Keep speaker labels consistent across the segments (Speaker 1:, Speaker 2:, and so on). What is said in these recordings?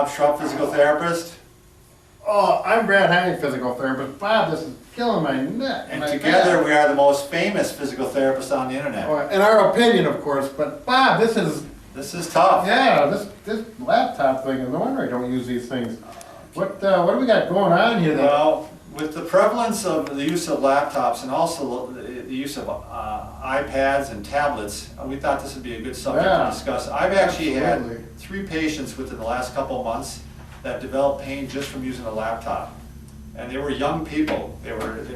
Speaker 1: Bob Schrupp, physical therapist.
Speaker 2: Oh, I'm Brad Heinrich, physical therapist. Bob, this is killing my neck.
Speaker 1: And together we are the most famous physical therapists on the internet.
Speaker 2: Oh, in our opinion, of course, but Bob, this
Speaker 1: is tough.
Speaker 2: Yeah, this laptop thing, no wonder I don't use these things. What do we got going on here?
Speaker 1: Well, with the prevalence of the use of laptops and also the use of iPads and tablets, we thought this would be a good subject to discuss. I've actually had 3 patients within the last couple of months that developed pain just from using a laptop. And they were young people.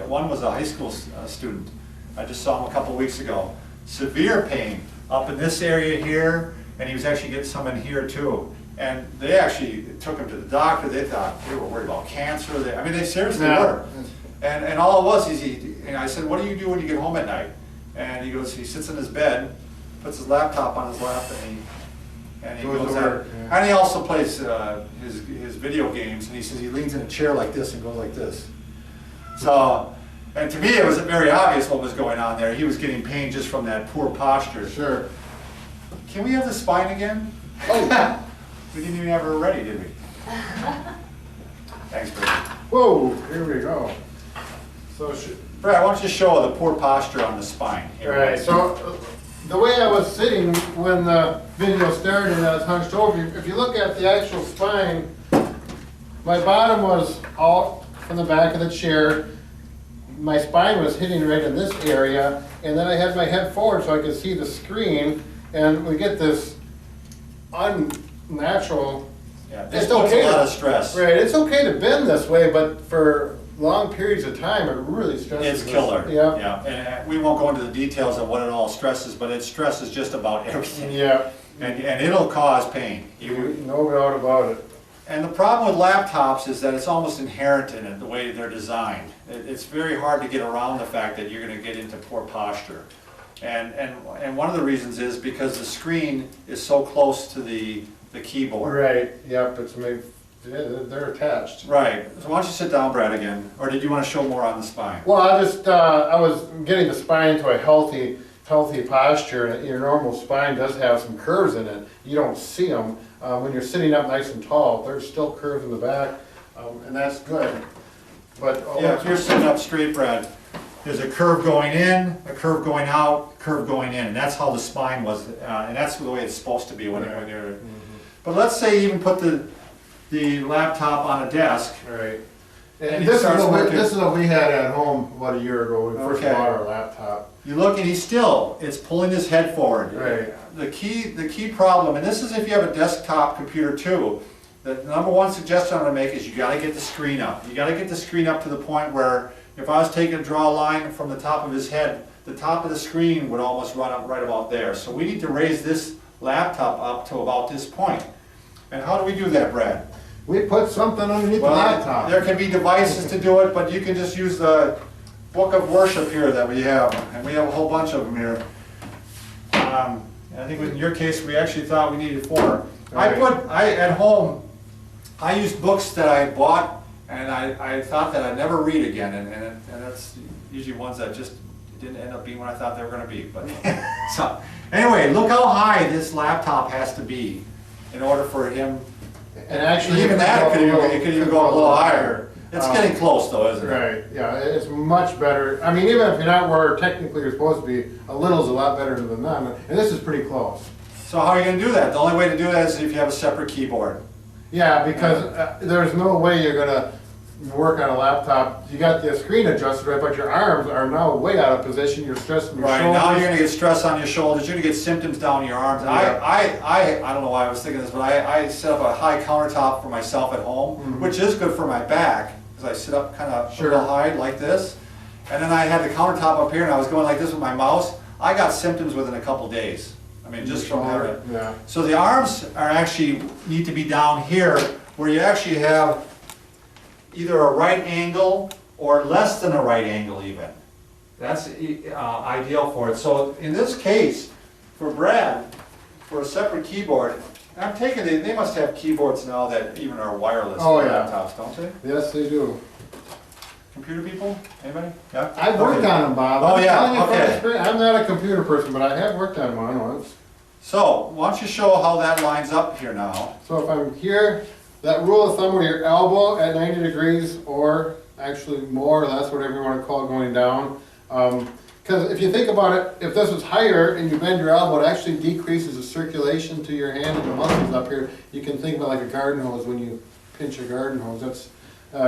Speaker 1: One was a high school student. I just saw him a couple of weeks ago. Severe pain up in this area here, and he was actually getting some in here too. And they actually took him to the doctor. They thought they were worried about cancer. They seriously were. And all it was is and I said, what do you do when you get home at night? And he goes, he sits in his bed, puts his laptop on his lap, and he goes out. Yeah. And he also plays his video games, and he says he leans in a chair like this and goes like this. So, and to me it was very obvious what was going on there. He was getting pain just from that poor posture.
Speaker 2: Sure.
Speaker 1: Can we have the spine again?
Speaker 2: Oh.
Speaker 1: We didn't even have her ready, did we? Thanks, Brad.
Speaker 2: Whoa, here we go. So,
Speaker 1: Brad, why don't you show the poor posture on the spine?
Speaker 2: All right, so the way I was sitting when the video started and I was hunched over, if you look at the actual spine, my bottom was out from the back of the chair. My spine was hitting right in this area, and then I had my head forward so I could see the screen, and we get this unnatural.
Speaker 1: Yeah, this puts a lot of stress.
Speaker 2: Right, it's okay to bend this way, but for long periods of time, it really stresses.
Speaker 1: It's killer.
Speaker 2: Yeah.
Speaker 1: Yeah. And we won't go into the details of what it all stresses, but it stresses just about everything.
Speaker 2: Yeah.
Speaker 1: And it'll cause pain.
Speaker 2: No doubt about it.
Speaker 1: And the problem with laptops is that it's almost inherent in it, the way they're designed. It's very hard to get around the fact that you're going to get into poor posture. And one of the reasons is because the screen is so close to the keyboard.
Speaker 2: Right, yep, they're attached.
Speaker 1: Right. So why don't you sit down, Brad, again? Or did you want to show more on the spine?
Speaker 2: Well, I was getting the spine to a healthy posture. Your normal spine does have some curves in it. You don't see them. When you're sitting up nice and tall, there's still curves in the back, and that's good. But
Speaker 1: if you're sitting up straight, Brad, there's a curve going in, a curve going out, curve going in, and that's how the spine was, and that's the way it's supposed to be when you're. But let's say you even put the laptop on a desk.
Speaker 2: Right. And this is what we had at home about a year ago when we first bought our laptop.
Speaker 1: You look and it's pulling his head forward.
Speaker 2: Right.
Speaker 1: The key problem, and this is if you have a desktop computer too, the number one suggestion I'm going to make is you got to get the screen up. You got to get the screen up to the point where if I was taking a draw line from the top of his head, the top of the screen would almost run up right about there. So we need to raise this laptop up to about this point. And how do we do that, Brad?
Speaker 2: We put something underneath the laptop.
Speaker 1: There can be devices to do it, but you can just use the book of worship here that we have, and we have a whole bunch of them here. I think in your case, we actually thought we needed 4. Right. At home, I used books that I bought, and I thought that I'd never read again, and that's usually ones that just didn't end up being what I thought they were going to be. But so anyway, look how high this laptop has to be in order for him.
Speaker 2: And actually,
Speaker 1: even that it could even go a little higher. It's getting close though, isn't it?
Speaker 2: Right, yeah, it's much better. I mean, even if you're not where technically you're supposed to be, a little is a lot better than none, and this is pretty close.
Speaker 1: So how are you going to do that? The only way to do that is if you have a separate keyboard.
Speaker 2: Yeah, because there's no way you're going to work on a laptop. You got the screen adjusted right, but your arms are now way out of position. You're stressing your shoulders.
Speaker 1: Right, now you're going to get stress on your shoulders. You're going to get symptoms down your arms. Yeah. I don't know why I was thinking this, but I set up a high countertop for myself at home, which is good for my back, because I sit up kind of a little high like this. And then I had the countertop up here, and I was going like this with my mouse. I got symptoms within a couple days. I mean, just from having it.
Speaker 2: Yeah.
Speaker 1: So the arms are actually need to be down here, where you actually have either a right angle or less than a right angle even. That's ideal for it. So in this case, for Brad, for a separate keyboard, I'm taking they must have keyboards now that even are wireless laptops, don't they?
Speaker 2: Yes, they do.
Speaker 1: Computer people? Anybody? Yeah?
Speaker 2: I've worked on them, Bob.
Speaker 1: Oh, yeah, okay.
Speaker 2: I'm not a computer person, but I have worked on one once.
Speaker 1: So, why don't you show how that lines up here now?
Speaker 2: So if I'm here, that rule of thumb where your elbow at 90 degrees, or actually more or less, whatever you want to call it, going down. Because if you think about it, if this was higher and you bend your elbow, it actually decreases the circulation to your hand and the muscles up here. You can think about like a garden hose when you pinch a garden hose. That's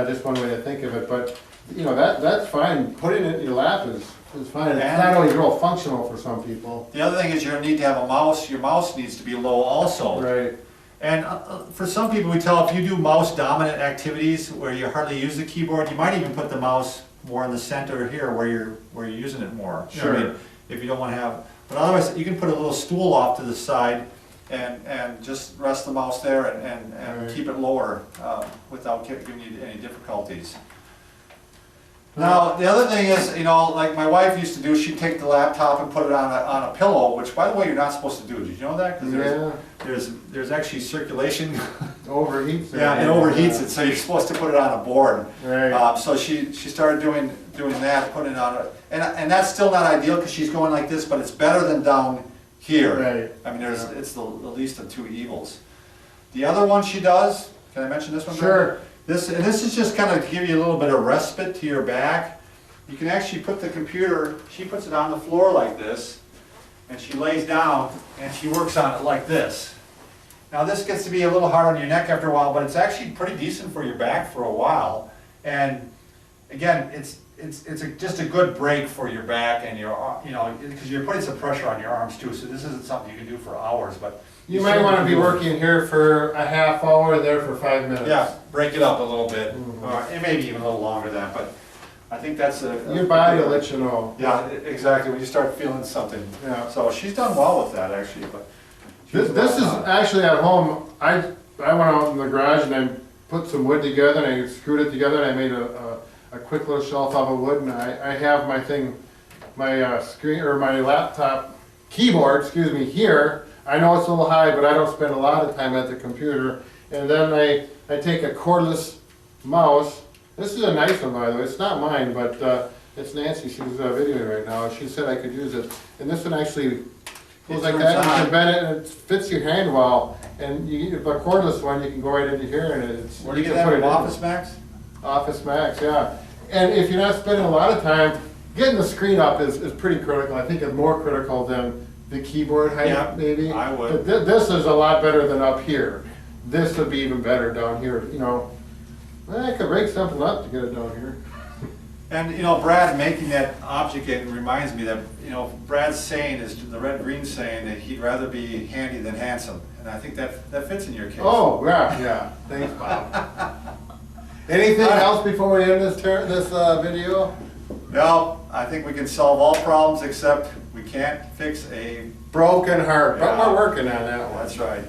Speaker 2: just one way to think of it. But you know, that's fine. Putting it in your lap is fine. It's not always real functional for some people.
Speaker 1: The other thing is you're gonna need to have a mouse. Your mouse needs to be low also.
Speaker 2: Right.
Speaker 1: And for some people, we tell if you do mouse dominant activities where you hardly use the keyboard, you might even put the mouse more in the center here where you're using it more. You know what I mean? If you don't want to have, but otherwise you can put a little stool off to the side and just rest the mouse there and keep it lower without giving you any difficulties. Now, the other thing is, you know, like my wife used to do, she'd take the laptop and put it on a pillow, which, by the way, you're not supposed to do. Did you know that? Because there's actually circulation.
Speaker 2: Overheats it.
Speaker 1: Yeah, it overheats it, so you're supposed to put it on a board.
Speaker 2: Right.
Speaker 1: So she started doing that, putting it on a, and that's still not ideal because she's going like this, but it's better than down here.
Speaker 2: Right.
Speaker 1: I mean, it's the least of two evils. The other one she does, can I mention this one?
Speaker 2: Sure.
Speaker 1: This is just kind of to give you a little bit of respite to your back. You can actually put the computer, she puts it on the floor like this, and she lays down and she works on it like this. Now this gets to be a little hard on your neck after a while, but it's actually pretty decent for your back for a while. And again, it's just a good break for your back and your, you know, because you're putting some pressure on your arms too, so this isn't something you can do for hours, but
Speaker 2: you might want to be working here for a half hour, there for 5 minutes.
Speaker 1: Yeah, break it up a little bit, it may be even a little longer than that, but I think that's
Speaker 2: your body will let you know.
Speaker 1: Yeah, exactly, when you start feeling something.
Speaker 2: Yeah.
Speaker 1: So she's done well with that actually, but.
Speaker 2: This is actually at home. I went out in the garage and I put some wood together and I screwed it together and I made a quick little shelf out of wood, and I have my thing, my screen, or my laptop keyboard, excuse me, here. I know it's a little high, but I don't spend a lot of time at the computer. And then I take a cordless mouse. This is a nice one, by the way. It's not mine, but it's Nancy. She's videoing right now. She said I could use it. And this one actually goes like that. You can bend it, and it fits your hand well. And you, the cordless one, you can go right into here, and it's.
Speaker 1: Where do you get that from? Office Max?
Speaker 2: Office Max, yeah. And if you're not spending a lot of time, getting the screen up is pretty critical. I think it's more critical than the keyboard height, maybe.
Speaker 1: I would.
Speaker 2: This is a lot better than up here. This would be even better down here, you know. I could break something up to get it down here.
Speaker 1: And, you know, Brad making that object, it reminds me that, you know, Brad's saying is, the red-green saying that he'd rather be handy than handsome. And I think that fits in your case.
Speaker 2: Oh, yeah. Thanks, Bob. Anything else before we end this video?
Speaker 1: No, I think we can solve all problems except we can't fix a
Speaker 2: broken heart, but we're working on that one.
Speaker 1: That's right.